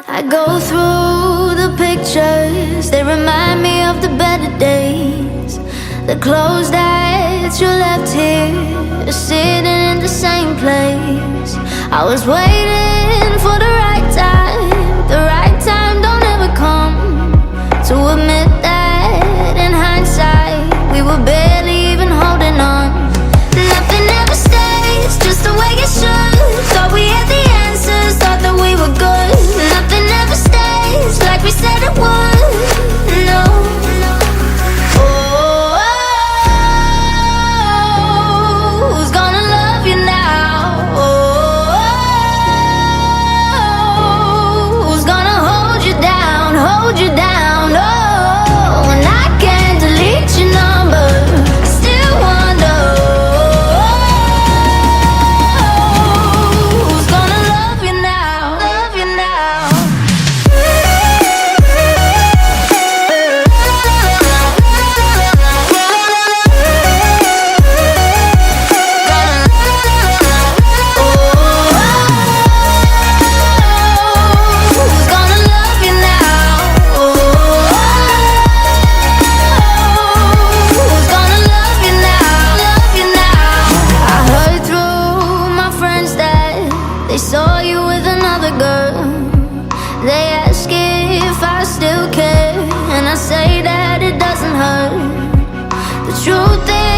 I go through the pictures, they remind me of the better days. The clothes that you left here, sitting in the same place. I was waiting for the right time don't ever come. To admit that in hindsight, we were barely even holding on. Nothing ever stays just the way it should. Thought we had the answers, thought that we were good. Nothing ever stays like we said it would. No. Who's gonna love you now? Who's gonna hold you down, hold you down? Oh, and I can't delete your number, still wonder who's gonna love you now, love you now. Who's gonna love you now? Who's gonna love you now? Love you now. I heard through my friends that they saw you with another girl. They ask if I still care, and I say that it doesn't hurt. The truth is